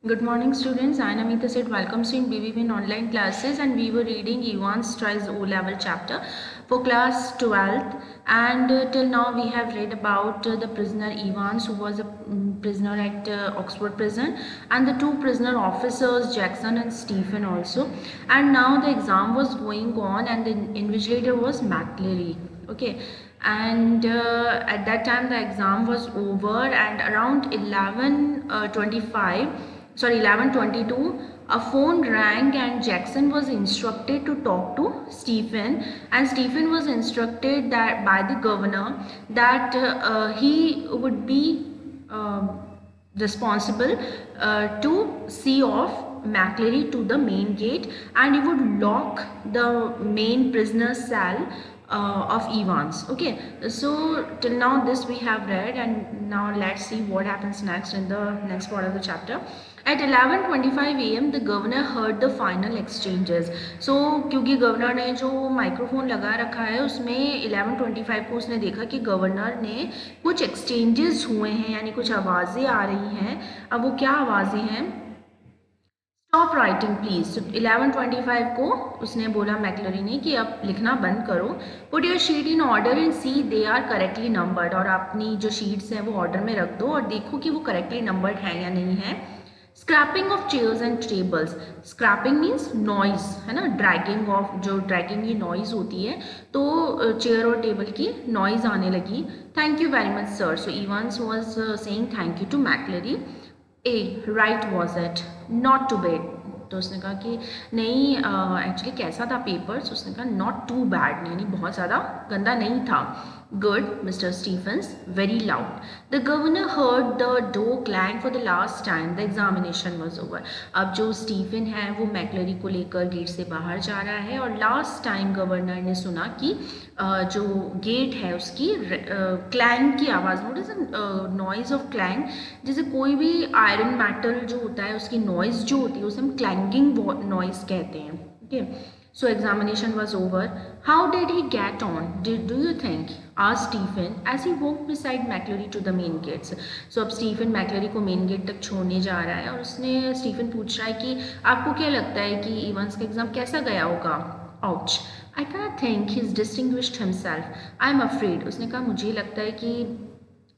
Good morning, students. I am Amita Seth. Welcomes you in BBBN online classes, and we were reading Ivan's Tries O-Level chapter for class 12th. And till now, we have read about the prisoner Evans, who was a prisoner at Oxford prison, and the two prisoner officers Jackson and Stephen also. And now the exam was going on, and the invigilator was McLeary. Okay, and at that time the exam was over, and around 11:22, a phone rang and Jackson was instructed to talk to Stephen, and Stephen was instructed that by the governor that he would be responsible to see off McLeary to the main gate, and he would lock the main prisoner's cell of Evans. Okay, so till now this we have read, and now let's see what happens next in the next part of the chapter. At 11:25 AM, the governor heard the final exchanges. So क्योंकि governor ने जो microphone लगा रखा है उसमें 11:25 को उसने देखा कि गवर्नर ने कुछ एक्सचेंजेस हुए हैं, यानी कुछ आवाज़ें आ रही हैं. अब वो क्या आवाज़ें हैं? Stop writing please. 11:25 को उसने बोला मैक्लरी ने कि अब लिखना बंद करो. Put your sheet in order and see they are correctly numbered. और अपनी जो शीट्स हैं वो ऑर्डर में रख दो और देखो कि वो करेक्टली नंबर्ड हैं या नहीं है. Scraping of chairs and tables. Scraping means noise है ना, ड्रैगिंग ऑफ, जो ड्रैगिंग की नॉइज होती है, तो चेयर और टेबल की नॉइज आने लगी. Thank you very much sir. So Evans was saying thank you to McCleary. Ah right was it, not too bad. तो उसने कहा कि नहीं, एक्चुअली कैसा था पेपर्स. उसने कहा नॉट टू बैड, यानी बहुत ज़्यादा गंदा नहीं था. Good mister Stephens, very loud. The governor heard the door clang for the last time. The examination was over. अब जो स्टीफन है वो मैक्लरी को लेकर गेट से बाहर जा रहा है, और लास्ट टाइम गवर्नर ने सुना कि जो गेट है उसकी क्लैंग की आवाज़. नोटिस नॉइज ऑफ क्लैंग, जैसे कोई भी आयरन मेटल जो होता है उसकी नॉइज जो होती है उसे हम क्लैंगिंग नॉइज कहते हैं. Okay, so examination was over. How did he get on, do you think, asked Stephen as he walk beside McCleary to the main gates. So अब स्टीफन मैक्लरी को मेन गेट तक छोड़ने जा रहा है, और उसने स्टीफन पूछ रहा है कि आपको क्या लगता है कि इवांस का एग्जाम कैसा गया होगा. Ouch, I cannot think he's distinguished himself. I'm afraid. उसने कहा मुझे लगता है कि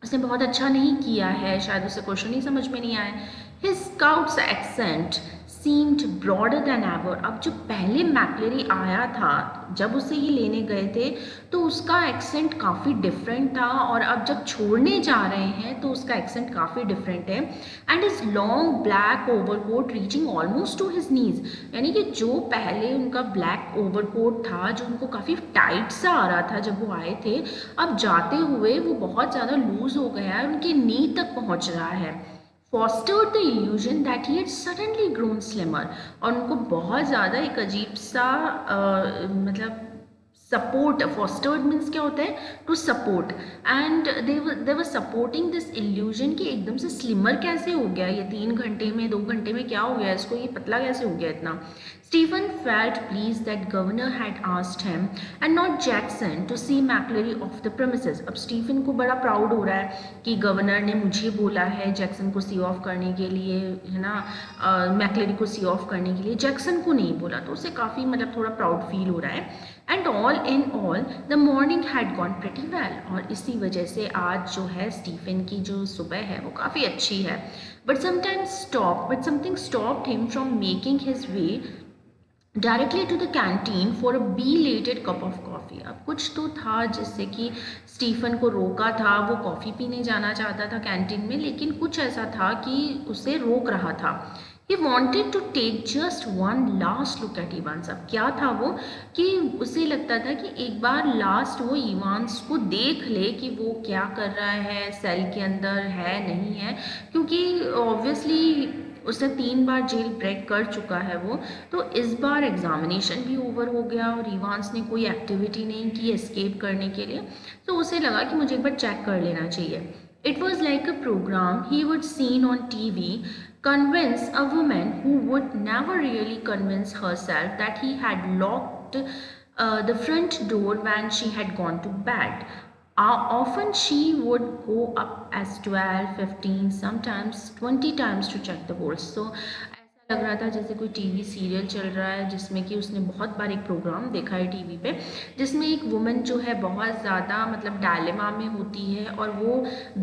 उसने बहुत अच्छा नहीं किया है, शायद उसे क्वेश्चन ही समझ में नहीं आया. His scout's accent seemed broader than ever. अब जो पहले मैक्लरी आया था, जब उसे ये लेने गए थे तो उसका एक्सेंट काफ़ी डिफरेंट था, और अब जब छोड़ने जा रहे हैं तो उसका एक्सेंट काफ़ी डिफरेंट है. And is long black overcoat reaching almost two his knees. यानी कि जो पहले उनका ब्लैक ओवरकोट था जो उनको काफ़ी टाइट सा आ रहा था जब वो आए थे, अब जाते हुए वो बहुत ज़्यादा लूज हो गया है, उनके नी तक पहुँच रहा है. fostered the illusion that he had suddenly grown slimmer. और उनको बहुत ज़्यादा एक अजीब सा मतलब सपोर्ट. फॉस्टर्ड मीन्स क्या होता है, to support. And they were supporting this illusion कि एकदम से स्लिमर कैसे हो गया ये, 3 घंटे में 2 घंटे में क्या हो गया इसको, ये पतला कैसे हो गया इतना. Stephen felt pleased that governor had asked him and not Jackson to see McLeary off the premises. अब स्टीफन को बड़ा प्राउड हो रहा है कि गवर्नर ने मुझे बोला है जैक्सन को सी ऑफ करने के लिए, है ना, मैक्लरी को सी ऑफ करने के लिए, जैक्सन को नहीं बोला, तो उसे काफ़ी मतलब थोड़ा प्राउड फील हो रहा है. And all in all the morning had gone pretty well. और इसी वजह से आज जो है स्टीफन की जो सुबह है वो काफ़ी अच्छी है. But something stopped him from making his way directly to the canteen for a belated cup of coffee. अब कुछ तो था जिससे कि स्टीफन को रोका था, वो कॉफ़ी पीने जाना चाहता था कैंटीन में, लेकिन कुछ ऐसा था कि उसे रोक रहा था. He wanted to take just one last look at Evans. अब क्या था वो कि उसे लगता था कि एक बार लास्ट वो इवांस को देख ले कि वो क्या कर रहा है, सेल के अंदर है नहीं है, क्योंकि ऑब्वियसली उसने 3 बार जेल ब्रेक कर चुका है वो, तो इस बार एग्जामिनेशन भी ओवर हो गया और इवांस ने कोई एक्टिविटी नहीं की एस्केप करने के लिए, तो उसे लगा कि मुझे एक बार चेक कर लेना चाहिए. It was like a program he would seen on TV, convince a woman who would never really convince herself that he had locked the front door when she had gone to bed. Often she would go up as 12, 15, sometimes 20 times to check the bolts. So ऐसा लग रहा था जैसे कोई TV serial चल रहा है जिसमें कि उसने बहुत बार एक प्रोग्राम देखा है टीवी पे, जिसमें एक वुमन जो है बहुत ज़्यादा मतलब डायलेमा में होती है और वो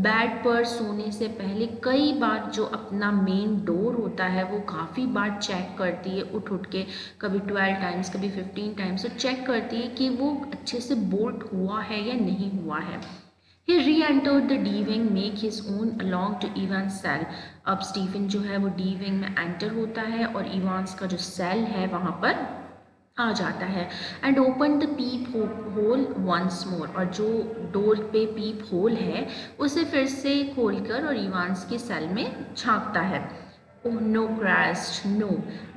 बेड पर सोने से पहले कई बार जो अपना मेन डोर होता है वो काफ़ी बार चेक करती है, उठ उठ के, कभी 12 टाइम्स कभी 15 टाइम्स, तो चेक करती है कि वो अच्छे से बोल्ट हुआ है या नहीं हुआ है. He re-entered the D wing, make his own along to Ivan's cell. अब स्टीफन जो है वो डी विंग में एंटर होता है और इवांस का जो सेल है वहाँ पर आ जाता है. And open the peephole once more, और जो डोर पे पीप होल है उसे फिर से खोलकर और इवांस के सेल में झांकता है. Oh no, Christ, no.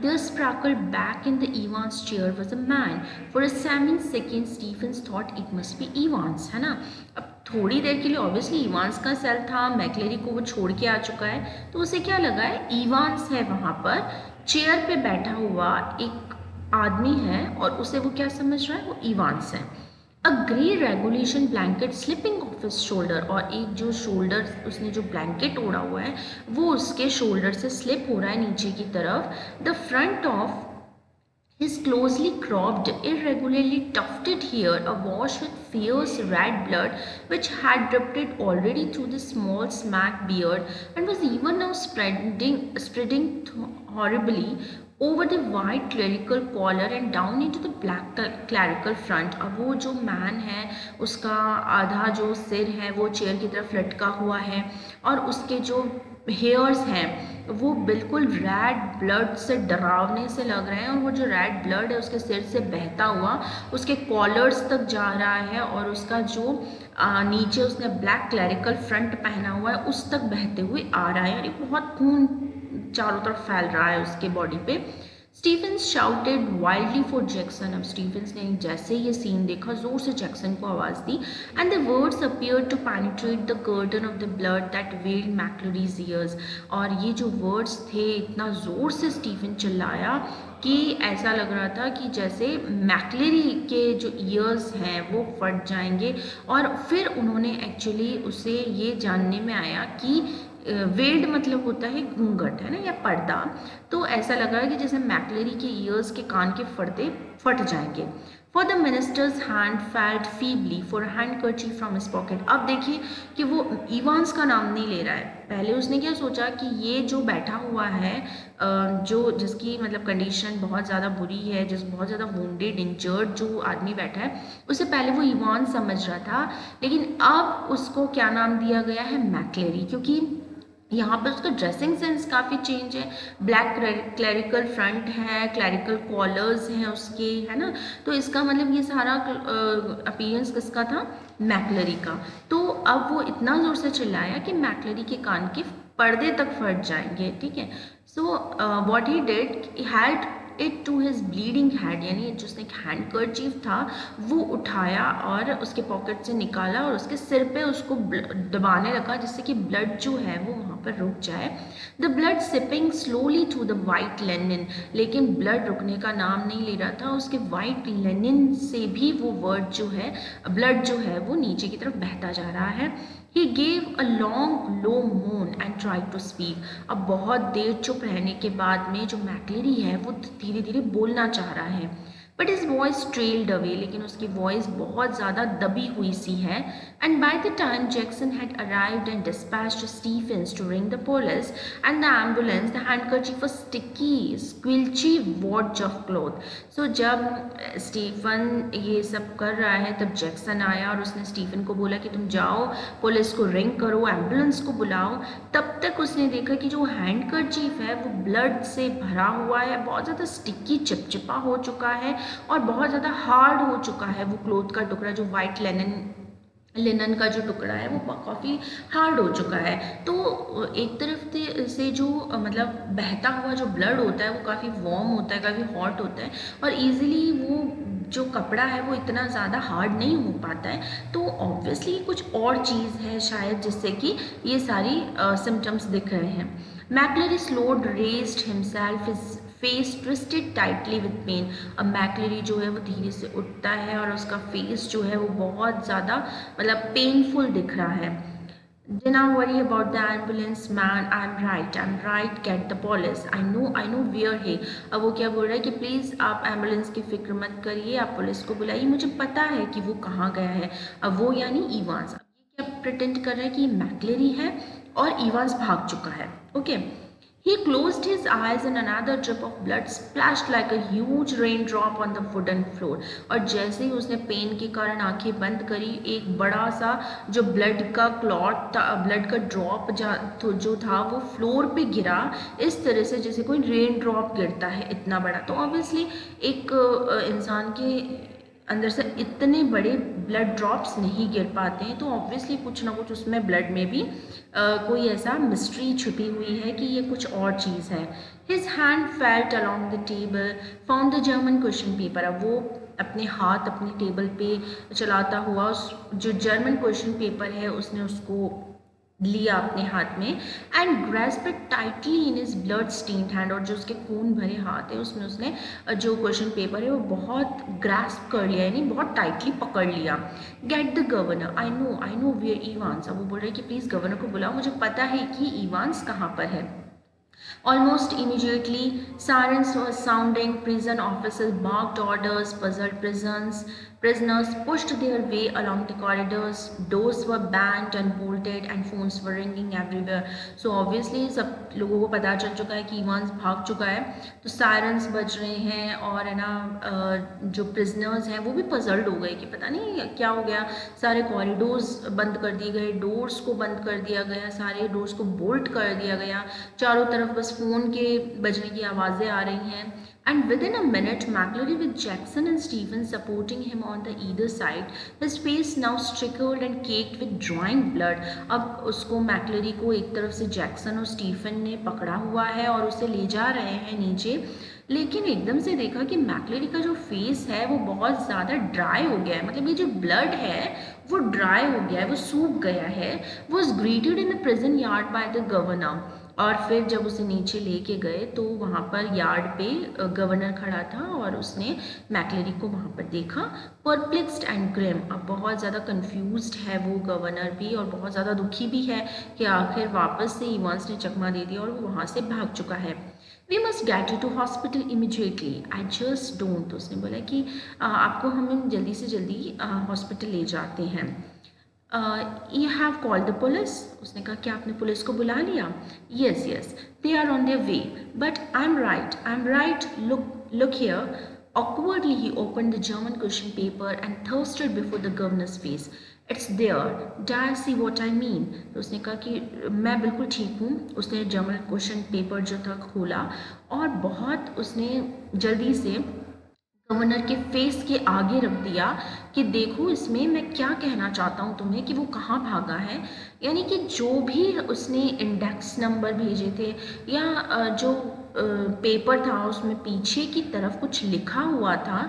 There sparkled back in the Evans chair was a man. For a second, Stephens thought it must be Evans, है ना. अब थोड़ी देर के लिए ऑब्वियसली इवांस का सेल था, मैक्लेरी को वो छोड़ के आ चुका है, तो उसे क्या लगा है इवांस है वहाँ पर, चेयर पे बैठा हुआ एक आदमी है और उसे वो क्या समझ रहा है, वो इवांस है. A grey regulation blanket slipping off his shoulder, और एक जो शोल्डर उसने जो ब्लैंकेट ओढ़ा हुआ है वो उसके शोल्डर से स्लिप हो रहा है नीचे की तरफ. The front of his closely cropped, irregularly tufted hair awash with fierce red blood, which had dripped already through the small smack beard and was even now spreading horribly over the white clerical collar and down into the black clerical front. अब वो जो man है उसका आधा जो सिर है वो चेयर की तरफ लटका हुआ है और उसके जो हेयर्स हैं वो बिल्कुल रेड ब्लड से डरावने से लग रहे हैं, और वो जो रेड ब्लड है उसके सिर से बहता हुआ उसके कॉलर्स तक जा रहा है और उसका जो नीचे उसने ब्लैक क्लैरिकल फ्रंट पहना हुआ है उस तक बहते हुए आ रहा है, यानी बहुत खून चारों तरफ फैल रहा है उसके बॉडी पे. Stephens shouted wildly for Jackson. अब स्टीफेंस ने जैसे ये सीन देखा जोर से जैक्सन को आवाज़ दी. And the words appear to penetrate the curtain of the blood that welled McCleary's ears. और ये जो वर्ड्स थे इतना ज़ोर से स्टीफन चिल्लाया कि ऐसा लग रहा था कि जैसे मैक्लेरी के जो ईयर्स हैं वो फट जाएंगे. और फिर उन्होंने एक्चुअली उसे ये जानने में आया कि वेल्ड मतलब होता है घूंघट, है ना, या पर्दा. तो ऐसा लग रहा है कि जैसे मैक्लेरी के ईयर्स के कान के पर्दे फट जाएंगे. For the minister's hand felt feebly for handkerchief from his pocket. अब देखिए कि वो इवांस का नाम नहीं ले रहा है. पहले उसने क्या सोचा कि ये जो बैठा हुआ है जो जिसकी मतलब कंडीशन बहुत ज़्यादा बुरी है, जिस बहुत ज़्यादा वुंडेड इंजर्ड जो आदमी बैठा है, उसे पहले वो इवान समझ रहा था, लेकिन अब उसको क्या नाम दिया गया है, मैक्लेरी, क्योंकि यहाँ पर उसका ड्रेसिंग सेंस काफ़ी चेंज है. ब्लैक क्लैरिकल फ्रंट है, क्लैरिकल कॉलर्स हैं उसके, है ना, तो इसका मतलब ये सारा अपीयरेंस किसका था, मैक्लेरी का. तो अब वो इतना ज़ोर से चिल्लाया कि मैक्लेरी के कान के पर्दे तक फट जाएंगे. ठीक है. So what he did, he had it to his bleeding head, यानी जो उसने हैंडकर्चीफ था वो उठाया और उसके पॉकेट से निकाला और उसके सिर पे उसको दबाने लगा जिससे कि ब्लड जो है वो वहाँ पर रुक जाए. The blood sipping slowly through the white Lenin, लेकिन ब्लड रुकने का नाम नहीं ले रहा था. उसके वाइट लेनिन से भी वो वर्ड जो है, ब्लड जो है वो नीचे की तरफ बहता जा रहा है. He gave a long low moan and tried to speak. अब बहुत देर चुप रहने के बाद में जो मैक्लेरी है वो धीरे धीरे बोलना चाह रहा है. But his voice trailed away, लेकिन उसकी वॉइस बहुत ज़्यादा दबी हुई सी है. And by the time Jackson had arrived and dispatched Stephens to ring the police and the ambulance, the handkerchief was sticky, squelchy wad of cloth. So जब Stephen ये सब कर रहा है तब जैक्सन आया और उसने स्टीफन को बोला कि तुम जाओ पुलिस को रिंग करो, एम्बुलेंस को बुलाओ. तब तक उसने देखा कि जो हैंडकर्चीफ है वो ब्लड से भरा हुआ है, बहुत ज़्यादा स्टिकी चिपचिपा हो चुका है और बहुत ज़्यादा हार्ड हो चुका है. वो क्लोथ का टुकड़ा जो वाइट लिनन का जो टुकड़ा है वो काफ़ी हार्ड हो चुका है. तो एक तरफ से जो मतलब बहता हुआ जो ब्लड होता है वो काफ़ी वार्म होता है, काफ़ी हॉट होता है और इजीली वो जो कपड़ा है वो इतना ज़्यादा हार्ड नहीं हो पाता है. तो ऑब्वियसली कुछ और चीज़ है शायद जिससे कि ये सारी सिम्टम्स दिख रहे हैं. McCleary slowed, raised himself, his face twisted tightly with pain. अब मैक्लेरी जो है वो धीरे से उठता है और उसका फेस जो है वो बहुत ज़्यादा मतलब पेनफुल दिख रहा है। Do not worry about the ambulance, man. I'm right. Get the police. I know where है। अब वो क्या बोल रहा है कि प्लीज़ आप एम्बुलेंस की फिक्र मत करिए, आप पुलिस को बुलाइए, मुझे पता है कि वो कहाँ गया है। अब वो यानी इवांस, अब ये क्या प्रिटेंड कर रहा है कि मैक्लेरी है और इवांस भाग चुका है। Okay. He closed his eyes and another drip of blood splashed like a huge raindrop on the wooden floor. और जैसे ही उसने पेन के कारण आंखें बंद करी, एक बड़ा सा जो ब्लड का क्लॉट था, ब्लड का ड्रॉप जो था वो फ्लोर पे गिरा, इस तरह से जैसे कोई रेन ड्रॉप गिरता है इतना बड़ा। तो ऑब्वियसली एक इंसान के अंदर से इतने बड़े ब्लड ड्रॉप्स नहीं गिर पाते हैं, तो ऑब्वियसली कुछ ना कुछ उसमें ब्लड में भी कोई ऐसा मिस्ट्री छुपी हुई है कि ये कुछ और चीज़ है। His hand felt along the table, found the German question paper. अब वो अपने हाथ अपनी टेबल पे चलाता हुआ उस जो जर्मन क्वेश्चन पेपर है उसने उसको लिया अपने हाथ में and grasp it tightly in his blood stained hand. और जो उसके खून भरे हाथ है उसमें उसने जो क्वेश्चन पेपर है वो बहुत ग्रेस्प कर लिया, यानी बहुत टाइटली पकड़ लिया। Get the governor, I know where Evans. अब वो बोल रहे हैं कि प्लीज़ गवर्नर को बुलाओ, मुझे पता है कि इवांस कहाँ पर है। Almost immediately, sirens were sounding, prison officers barked orders, puzzled prisoners pushed their way along the corridors, doors were banged and bolted and phones were ringing everywhere. So obviously सब लोगों को पता चल चुका है कि इवांस भाग चुका है, तो सायरन्स बज रहे हैं और है ना जो प्रिजनर्स हैं वो भी पजल्ड हो गए कि पता नहीं क्या हो गया। सारे कॉरिडोर्स बंद कर दिए गए, डोर्स को बंद कर दिया गया, सारे डोर्स को बोल्ट कर दिया गया, चारों तरफ बस फ़ोन के बजने की आवाज़ें आ रही हैं। And within a minute, McClary with Jackson and Stephen supporting him on the either side, his face now strickled and caked with drawing blood. अब उसको मैक्लरी को एक तरफ से जैक्सन और स्टीफन ने पकड़ा हुआ है और उसे ले जा रहे हैं नीचे, लेकिन एकदम से देखा कि मैक्लरी का जो फेस है वो बहुत ज़्यादा ड्राई हो गया है, मतलब ये जो ब्लड है वो ड्राई हो गया है, वो सूख गया है। Was greeted in the prison yard by the governor. और फिर जब उसे नीचे लेके गए तो वहाँ पर यार्ड पे गवर्नर खड़ा था और उसने मैक्लरी को वहाँ पर देखा, परप्लेक्स्ड एंड ग्रिम। अब बहुत ज़्यादा कंफ्यूज्ड है वो गवर्नर भी और बहुत ज़्यादा दुखी भी है कि आखिर वापस से इवांस ने चकमा दे दिया और वो वहाँ से भाग चुका है। We must get you to hospital immediately, I just don't. तो उसने बोला कि आपको हम जल्दी से जल्दी हॉस्पिटल ले जाते हैं। You have called the police? उसने कहा क्या आपने पुलिस को बुला लिया? Yes, they are on their way. But I'm right. Look here. Awkwardly, he opened the German question paper and thirsted before the governor's face. It's there. Do you see what I mean? तो उसने कहा कि मैं बिल्कुल ठीक हूँ। उसने German question paper जो था खोला और बहुत उसने जल्दी से गवर्नर के फेस के आगे रख दिया कि देखो इसमें मैं क्या कहना चाहता हूँ तुम्हें कि वो कहाँ भागा है। यानी कि जो भी उसने इंडेक्स नंबर भेजे थे या जो पेपर था उसमें पीछे की तरफ कुछ लिखा हुआ था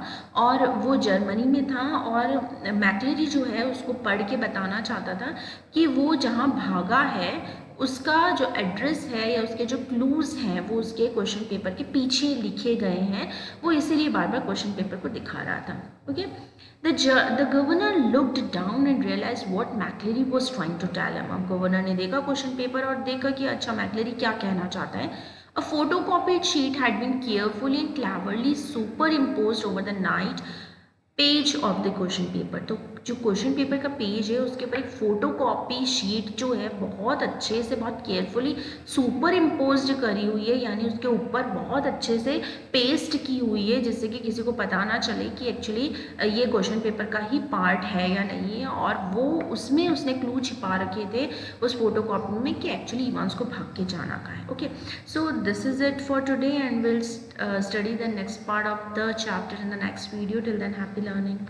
और वो जर्मनी में था और मैक्लरी जो है उसको पढ़ के बताना चाहता था कि वो जहाँ भागा है उसका जो एड्रेस है या उसके जो क्लूज़ हैं वो उसके क्वेश्चन पेपर के पीछे लिखे गए हैं, वो इसीलिए बार बार क्वेश्चन पेपर को दिखा रहा था। Okay. The governor looked down and realise what McCleary was trying to tell him. अब गवर्नर ने देखा क्वेश्चन पेपर और देखा कि अच्छा मैक्लरी क्या कहना चाहता है। A photocopied sheet had been carefully and cleverly superimposed over the night page of the question paper. तो जो क्वेश्चन पेपर का पेज है उसके ऊपर एक फोटोकॉपी शीट जो है बहुत अच्छे से बहुत केयरफुली सुपर इम्पोज्ड करी हुई है, यानी उसके ऊपर बहुत अच्छे से पेस्ट की हुई है जिससे कि किसी को पता ना चले कि एक्चुअली ये क्वेश्चन पेपर का ही पार्ट है या नहीं है। और वो उसमें उसने क्लू छिपा रखे थे उस फोटोकॉपी में कि एक्चुअली इवांस को भाग के जाना का है। Okay, so this is it for today and will study the next part of the chapter in the next video. Till then, happy learning.